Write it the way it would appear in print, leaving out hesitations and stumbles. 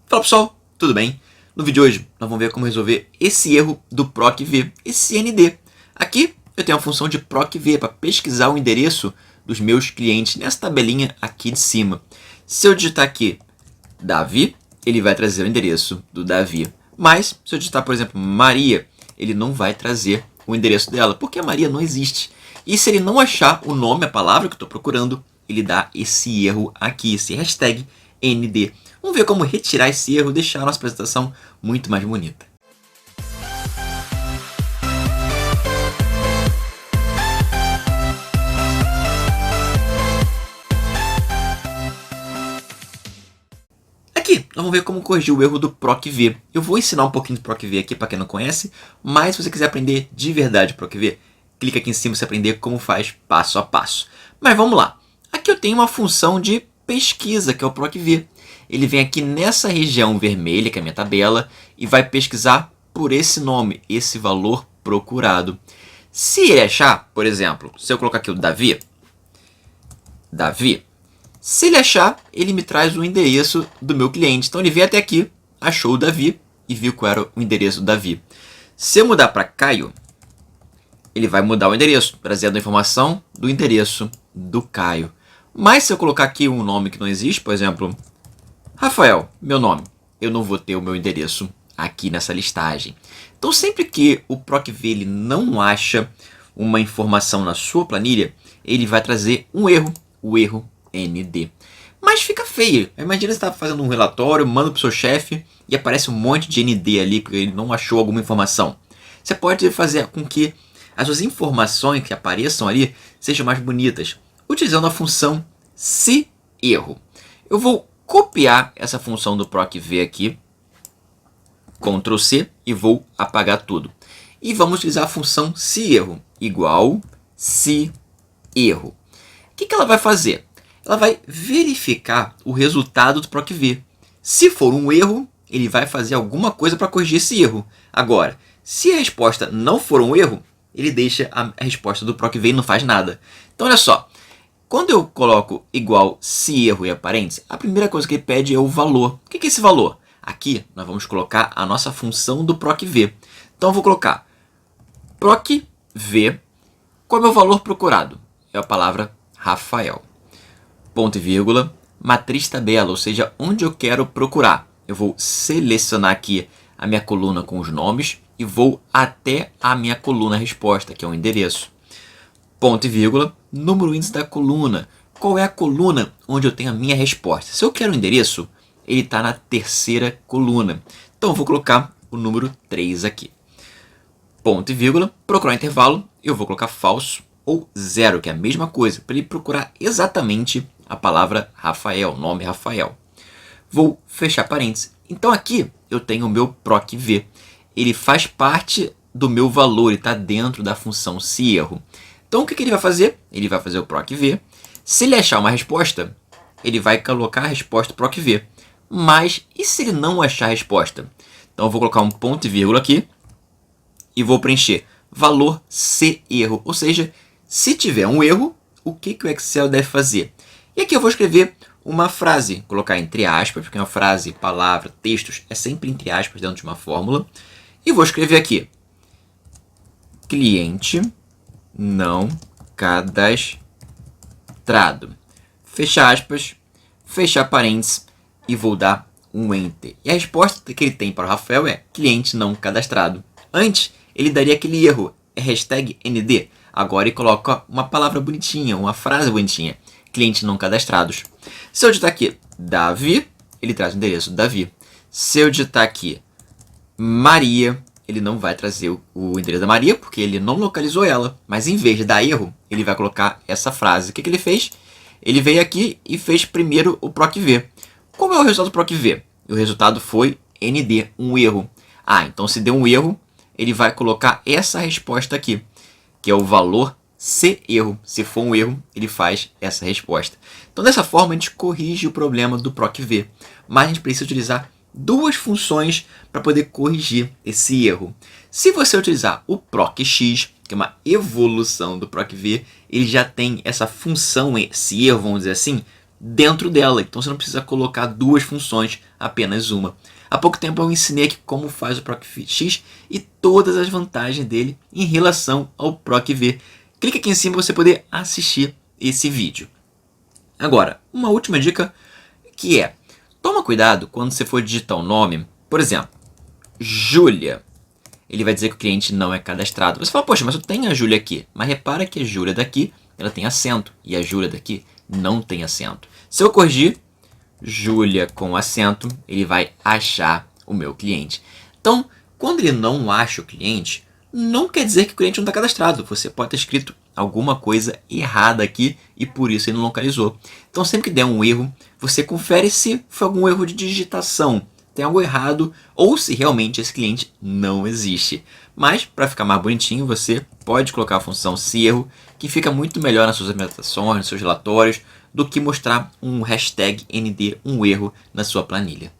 Fala pessoal, tudo bem? No vídeo de hoje nós vamos ver como resolver esse erro do PROC-V, esse ND. Aqui eu tenho a função de PROC-V para pesquisar o endereço dos meus clientes nessa tabelinha aqui de cima. Se eu digitar aqui Davi, ele vai trazer o endereço do Davi. Mas se eu digitar, por exemplo, Maria, ele não vai trazer o endereço dela, porque a Maria não existe. E se ele não achar o nome, a palavra que eu estou procurando, ele dá esse erro aqui, esse hashtag ND. Vamos ver como retirar esse erro e deixar a nossa apresentação muito mais bonita. Aqui, nós vamos ver como corrigir o erro do PROC-V. Eu vou ensinar um pouquinho do PROC-V aqui para quem não conhece, mas se você quiser aprender de verdade o PROC-V, clica aqui em cima para você aprender como faz passo a passo. Mas vamos lá. Aqui eu tenho uma função de pesquisa, que é o PROC-V. Ele vem aqui nessa região vermelha, que é a minha tabela, e vai pesquisar por esse nome, esse valor procurado. Se ele achar, por exemplo, se eu colocar aqui o Davi, se ele achar, ele me traz o endereço do meu cliente. Então ele veio até aqui, achou o Davi e viu qual era o endereço do Davi. Se eu mudar para Caio, ele vai mudar o endereço, trazendo a informação do endereço do Caio. Mas se eu colocar aqui um nome que não existe, por exemplo, Rafael, meu nome, eu não vou ter o meu endereço aqui nessa listagem. Então sempre que o PROC-V ele não acha uma informação na sua planilha, ele vai trazer um erro, o erro ND. Mas fica feio. Imagina você está fazendo um relatório, manda para o seu chefe e aparece um monte de ND ali porque ele não achou alguma informação. Você pode fazer com que as suas informações que apareçam ali sejam mais bonitas, utilizando a função se erro. Eu vou copiar essa função do PROC-V aqui, Ctrl C, e vou apagar tudo. E vamos utilizar a função se erro, igual se erro. O que ela vai fazer? Ela vai verificar o resultado do PROC-V. Se for um erro, ele vai fazer alguma coisa para corrigir esse erro. Agora, se a resposta não for um erro, ele deixa a resposta do PROC-V e não faz nada. Então, olha só. Quando eu coloco igual se erro e a parênteses, a primeira coisa que ele pede é o valor. O que é esse valor? Aqui nós vamos colocar a nossa função do PROC-V. Então eu vou colocar PROC-V, qual é o meu valor procurado? É a palavra Rafael. Ponto e vírgula, matriz tabela, ou seja, onde eu quero procurar. Eu vou selecionar aqui a minha coluna com os nomes e vou até a minha coluna resposta, que é o endereço. Ponto e vírgula, número índice da coluna. Qual é a coluna onde eu tenho a minha resposta? Se eu quero o endereço, ele está na terceira coluna. Então eu vou colocar o número 3 aqui. Ponto e vírgula, procurar intervalo, eu vou colocar falso ou 0, que é a mesma coisa, para ele procurar exatamente a palavra Rafael, nome Rafael. Vou fechar parênteses. Então aqui eu tenho o meu PROC-V. Ele faz parte do meu valor, ele está dentro da função se erro. Então, o que ele vai fazer? Ele vai fazer o PROC-V. Se ele achar uma resposta, ele vai colocar a resposta PROC-V. Mas, e se ele não achar a resposta? Então, eu vou colocar um ponto e vírgula aqui e vou preencher valor se erro. Ou seja, se tiver um erro, o que o Excel deve fazer? E aqui eu vou escrever uma frase, colocar entre aspas, porque uma frase, palavra, textos, é sempre entre aspas dentro de uma fórmula. E vou escrever aqui, cliente não cadastrado. Fecha aspas, fechar parênteses e vou dar um Enter. E a resposta que ele tem para o Rafael é cliente não cadastrado. Antes, ele daria aquele erro, é hashtag ND. Agora ele coloca uma palavra bonitinha, uma frase bonitinha, cliente não cadastrados. Se eu digitar aqui Davi, ele traz o endereço do Davi. Se eu digitar aqui Maria, ele não vai trazer o endereço da Maria, porque ele não localizou ela. Mas em vez de dar erro, ele vai colocar essa frase. O que ele fez? Ele veio aqui e fez primeiro o PROC-V. Qual é o resultado do PROC-V? O resultado foi ND, um erro. Então se deu um erro, ele vai colocar essa resposta aqui, que é o valor se erro. Se for um erro, ele faz essa resposta. Então dessa forma a gente corrige o problema do PROC-V. Mas a gente precisa utilizar duas funções para poder corrigir esse erro. Se você utilizar o PROC-X, que é uma evolução do PROC-V, ele já tem essa função, esse erro, vamos dizer assim, dentro dela. Então você não precisa colocar duas funções, apenas uma. Há pouco tempo eu ensinei aqui como faz o PROC-X e todas as vantagens dele em relação ao PROC-V. Clique aqui em cima para você poder assistir esse vídeo. Agora, uma última dica que é, toma cuidado quando você for digitar o nome, por exemplo, Júlia. Ele vai dizer que o cliente não é cadastrado. Você fala, poxa, mas eu tenho a Júlia aqui. Mas repara que a Júlia daqui, ela tem acento. E a Júlia daqui não tem acento. Se eu corrigir Júlia com acento, ele vai achar o meu cliente. Então, quando ele não acha o cliente, não quer dizer que o cliente não está cadastrado. Você pode ter escrito alguma coisa errada aqui e por isso ele não localizou. Então, sempre que der um erro, você confere se foi algum erro de digitação, tem algo errado ou se realmente esse cliente não existe. Mas, para ficar mais bonitinho, você pode colocar a função se erro, que fica muito melhor nas suas apresentações, nos seus relatórios, do que mostrar um hashtag ND, um erro, na sua planilha.